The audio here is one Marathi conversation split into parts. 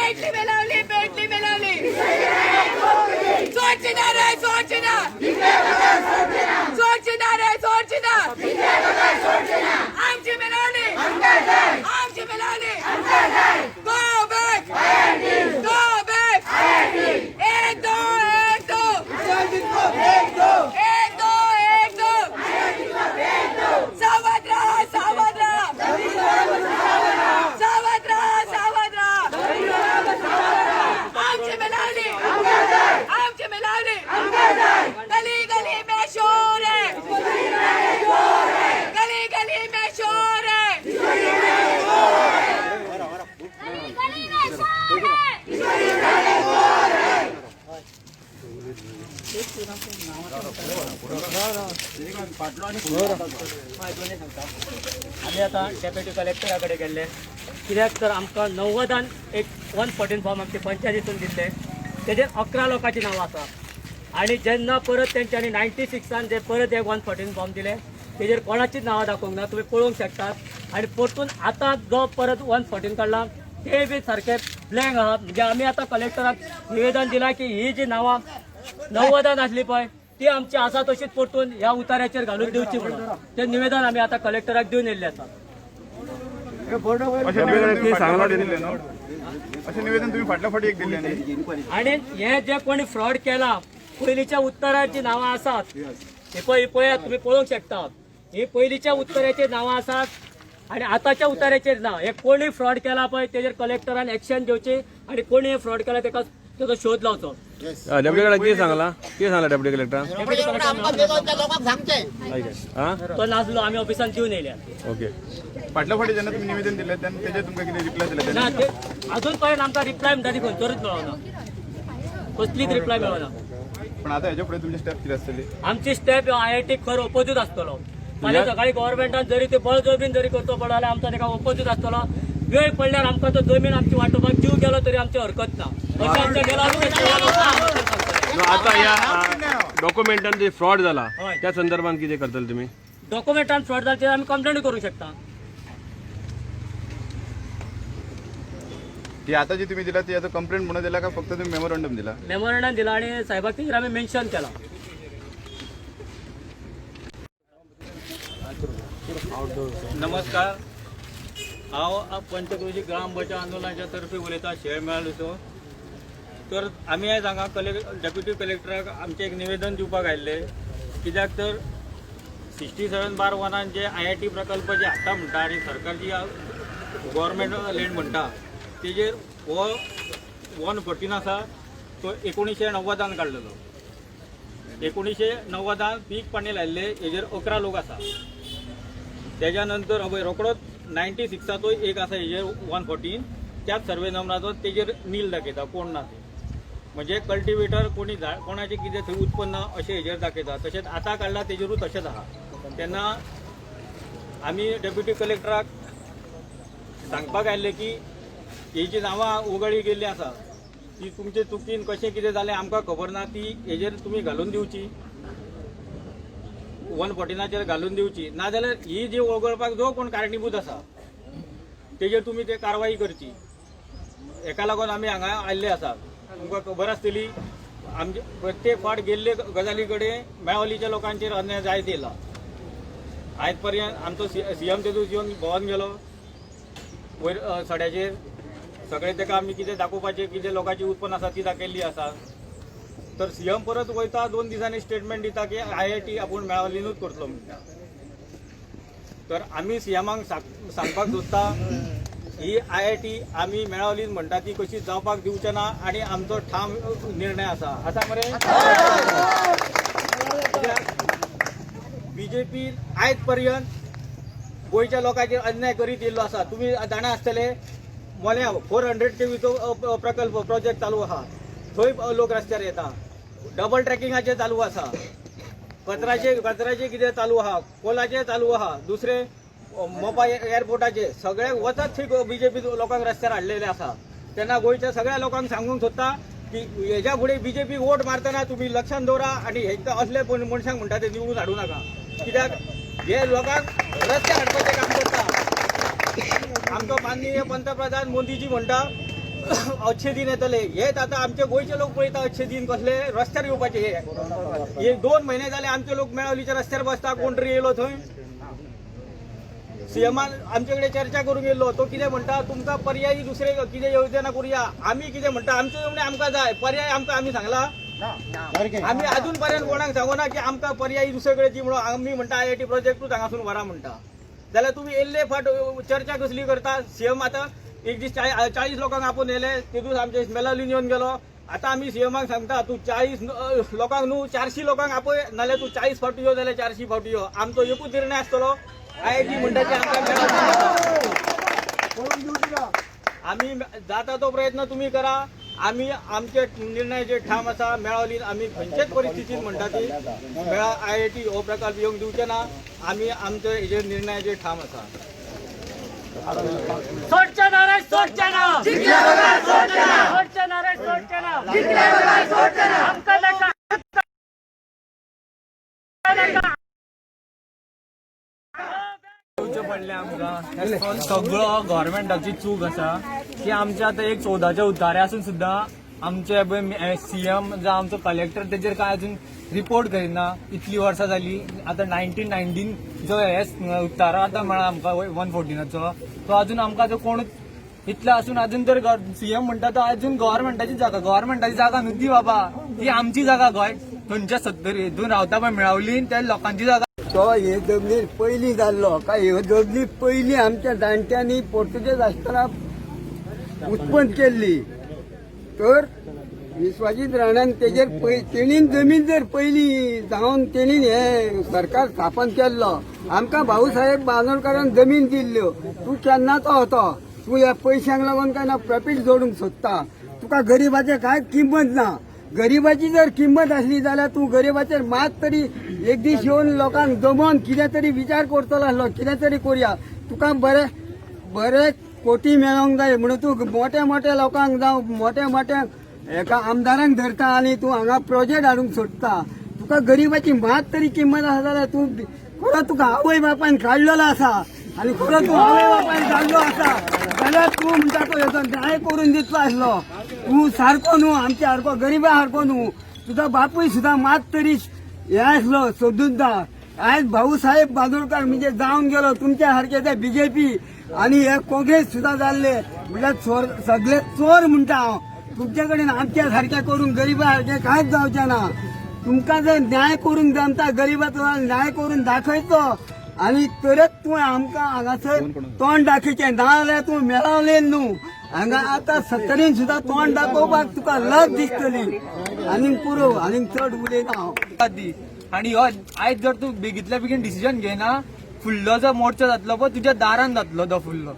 पेटली मिळवली सोडचिना रे सोडचिना आमची मिळवली गो बॅक एक दो सावध राहा आमची मिळवली गली गली में शोर है गली गली में शोर है आम्ही आता डेप्युटी कलेक्टराकडे गेले कित्याक तर आमकां 90 एक 114 फॉर्म आमचे पंचायतीतून दिले तेजेर 11 लोकांची नांवां आसा आणि जेन्ना परत तेंच्यांनी 96 जे परत एक 114 फॉर्म दिले तेजेर कोणाचीच नांवां दाखोवंक ना तुम्ही पळोवंक शकतात आणि परतून आता जो परत 114 काढला ते बी सारखे ब्लँक आहात म्हणजे आम्ही आता कलेक्टराक निवेदन दिला की ही जी नांवां 90 आसली पळय ती आमची आसा तशीच परतून ह्या उतार्याचेर घालून दिवची म्हणून ते निवेदन आम्ही आता कलेक्टराक दिवन येयल्ले आसा. अशें निवेदन तुम्ही फाटल्या फाटी एक दिल्ले न्ही आणि हे जे कोणी फ्रॉड केला पयलींच्या उत्तराची नांवां आसात हे पळयात तुम्ही पळोवंक शकतात ही पयलींच्या उत्तराची नांवां आसात आणि आताच्या उतार्याचेर ना हे कोणी फ्रॉड केला पळय तेजेर कलेक्टरान एक्शन घेवची आणि कोणी हे फ्रॉड केला तेका तेजो शोध लावचो. डेप्युटी कलेक्टर कितें सांगला डेप्युटी कलेक्टर तो नासलो आम्ही ऑफिसान दिवन येयल्या. ओके फाटल्या फाटी जेन्ना तुम्ही निवेदन दिलें तेन्ना तेजेर तुमकां कितें रिप्लाय दिला ना ते अजून पर्यंत आमकां रिप्लाय म्हणटा ती खंयसरूच मेळना कसलीच रिप्लाय मेळना. पण आता हेच्या फुडें तुमची स्टेप कितें आसतली आमची स्टेप आयआयटी खर ओपोजीट आसतलो फाल्यां सकाळी गव्हर्नमेंटान जरी ते बळजबरीन जरी करचो पडलो जाल्यार आमचो तेका ओपोजीट आसतलो वेळ पडल्यार आमकां तो जमीन आमची वांटोवपाक जीव गेलो तरी आमची हरकत ना अशें आमच्या आता ह्या डॉक्युमेंटान जे फ्रॉड झाला त्या संदर्भात किती करतले तुम्ही डॉक्युमेंटान फ्रॉड जाले आम्ही कंप्लेंट करू शकता. ती आता जी तुम्ही दिला ती आता कंप्लेंट म्हणून दिला का फक्त तुम्ही मेमोरंडम दिला मेमोरंडम दिला आणि साहेबाक तेजेर आम्ही मेन्शन केला. नमस्कार हांव पंचक्रोशी ग्राम बचाव आंदोलनाच्या तर्फे उलयता शेळ मेळ्ळो तर आमी आयज हांगा डेप्युटी कलेक्टराक आमचें एक निवेदन दिवपाक आयिल्ले कित्याक तर 67/1 जे IIT प्रकल्प जे हाडटा म्हणटा आनी सरकार जी गव्हर्मेंट लँड म्हणटा तेजेर हो 114 आसा तो 1990 काडलेलो 1990 पीक पाणी लायिल्ले हेजेर 11 लोक आसा तेज्या नंतर रोकडोच 96 एक आसा हेजेर 114 त्याच सर्वे नंबराचो तेजेर नील दाखयता कोण ना ते म्हणजे कल्टिवेटर कोणी कोणाचे कितें थंय उत्पन्न अशें हेजेर दाखयता तशेंच आतां काडला तेजेरूच तशेंच आहा तेन्ना आमी डेप्युटी कलेक्टराक सांगपाक आयिल्ले की ही जी नांवां उगडी गेल्ली आसा ती तुमचे चुकीन कशें कितें जालें आमकां खबर ना ती हेजेर तुमी घालून दिवची 114 घालून दिवची नाजाल्यार ही जी वगळपाक जो कोण कारणीभूत आसा तेजेर तुमी ते कारवाई करची. हेका लागून आमी हांगा आयिल्ले आसा. तुमकां खबर आसतली आमचे प्रत्येक फावट गेल्ले गजाली कडेन मेळवलीच्या लोकांचेर अन्याय जायत येयला. आयज पर्यंत आमचो CM तेतून येवन भोंवन गेलो वयर सड्याचेर सगळे ताका आमी कितें दाखोवपाचें कितें लोकांची उत्पन्न आसा ती दाखयल्ली आसा तर CM परत वयता 2 दिसांनी स्टेटमेंट दिता की IIT आपूण मेळवलीनूच करतलो म्हणटा. तर आमी CMाक सांगपाक सोदता ही IIT आमी मेळवलीन म्हणटा ती कशी जावपाक दिवचे ना आनी आमचो ठाम निर्णय आसा मरे BJP आयज पर्यंत गोंयच्या लोकांचेर अन्याय करीत येयल्लो आसा. तुमी जाणा आसतले मोल्या 400 KVचो प्रकल्प प्रोजेक्ट चालू आहा थंय लोक रस्त्यार येता डबल ट्रॅकिंगाचे चालू आसा कचऱ्याचे कितें चालू आहा कोलाचे चालू आहा दुसरे मोपा एअरपोर्टाचे सगळे वचत थंय BJP लोकांक रस्त्यार हाडलेले आसा. तेन्ना गोंयच्या सगळ्या लोकांक सांगूंक सोदता की हेच्या फुडें BJP वोट मारतना तुमी लक्षांत दवरा आनी हेका असले मनशांक म्हणटा ते निवडून हाडूं नाका कित्याक हे लोकांक रस्त्यार हाडपाचें काम करता. आमचो माननीय पंतप्रधान मोदीजी म्हणटा अच्छे दिन येतले हेच आता आमचे गोयचे लोक पळयता अच्छे दिन कसले रस्त्यार येवपाचे हे 2 महिने जाले आमचे लोक मेळवलीच्या रस्त्यार बसता कोण तरी येयलो थंय सीएमान आमच्याकडे चर्चा करून गेलो तो कितें म्हणटा तुमका पर्यायी दुसरे कितें योजना करूया आम्ही कितें म्हणटा आमचे येवणे आमकां जाय पर्याय आम्ही सांगला आम्ही अजून पर्यंत कोणाक सांगू ना की आमकां पर्यायी दुसरे कडेची म्हणून आम्ही म्हणटा IIT प्रोजेक्टूच हांगासून व्हरा म्हणटा जाल्यार तुम्ही येल्ले फाट चर्चा कसली करता सीएम आता एक दीस 40 लोकांक आपूण येले ते दीस आमचे मेलावलीन येवन गेलो आता आम्ही सीएमाक सांगता तू 40 लोकांक न्हू 400 लोकांक आपय नाल्यार तू 40 फावटी यो जाल्यार 400 फावटी यो आमचो एकूच निर्णय आसतलो IIT म्हणटा की आम्ही जाता तो प्रयत्न तुम्ही करा आम्ही आमचे निर्णय जे ठाम आसा मेळवलीन आम्ही खंयचेच परिस्थितीत म्हणटा ती IIT हो प्रकल्प येवंक दिवचे ना आम्ही आमचे हेजे निर्णय जे ठाम आसा सोडचे नारायण सोडचे ना सोडचे नारायण सोडचे ना आमकां नाका पडले आमकां सगळो गव्हर्मेंटाची चूक आसा की आमचे आतां एक 14चे उतारे आसून सुद्दां आमचे सीएम जावं आमचो कलेक्टर तेजेर काय अजून रिपोर्ट करिना इतली वर्सां जाली आतां 1919 जो हे उतारो आतां मेळ्ळा आमकां 114चो तो अजून आमकां तो कोण इतलो आसून अजून तर सीएम म्हणटा तो अजून गव्हर्मेंटाची जागा न्हू ती बाबा ती आमची जागा गोंय थंयच्या 70 हितून रावता पळय मेळावलीन त्या लोकांची जागा तो हे जमनीर पयलीं जाल्लो काय ह्यो जमनी पयलीं आमच्या जाणट्यांनी पोर्तुगेज आसतना उत्पन्न केल्ली तर विश्वजीत राणान तेजेर तेणीन जमीन जर पयलीं जावन तेणीन हे सरकार स्थापन केल्लो आमकां भाऊसाहेब बांदोडकरान जमीन दिल्ल्यो तूं केन्नाचो होतो तूं ह्या पयशांक लागून काय ना प्रॉफिट जोडूंक सोदता तुका गरिबाचे कांय किंमत ना गरिबाची जर किंमत असली जाल्यार तूं गरिबाचेर मात तरी एक दीस येवन लोकांक जमोवन कितें तरी विचार करतलो आसलो कितें तरी करुया तुका बरे कोटी मेळोंक जाय म्हणून तूं मोठ्या लोकांक जावं मोठ्या एका आमदारांक धरता आनी तूं हांगा प्रोजेक्ट हाडूंक सोदता तुका गरिबाची मात तरी किंमत आसा जाल्यार तूं खरो तुका आवय बापायन काडलेलो आसा आनी खरो तूं आवय बापायन काडलो आसा जाल्यार तूं म्हणटा तो हेचो न्याय करून दितलो आसलो तूं सारको न्हू आमच्या सारको गरिबा सारको न्हू तुजो बापूय सुद्दां मात तरी हे आसलो सोदुद्दा आयज भाऊसाहेब बांदोडकर म्हणजे जावन गेलो तुमच्या सारखे ते BJP आनी हे काँग्रेस सुद्दां जाल्ले म्हणल्यार सगळे चोर म्हणटा हांव तुमचे कडेन आमच्या सारखे करून गरिबा सारखे कांयच जावचें ना तुमकां जर न्याय करूंक जमता गरिबाचो न्याय करून दाखयचो आनी तरच तूं आमकां हांगासर तोंड दाखयचें ना जाल्यार तूं मेळावलेन न्हू हांगा आतां 70 सुद्दां तोंड दाखोवपाक तुका लज दिसतली आनी पुरो आनी चड उलयना हांव आणि आयज जर तूं बेगींतल्या बेगीन डिसिजन घेयना फुडलो जो मोर्चो जातलो पळय तुज्या दारान जातलो तो फुडलो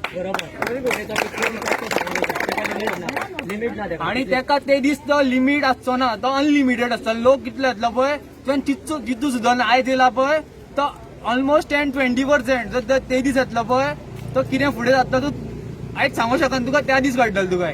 आणि तेका ते दीस तो लिमीट आसचो ना तो अनलिमिटेड आसता लोक कितले जातलो पळय तुवें जितू सुद्दां आयज येयला पळय तो ऑलमोस्ट 10-20% जर ते दीस येतलो पळय तो कितें फुडें जातलो तूं आयज सांगूं शकना तुका त्या दीस कळटलें तुका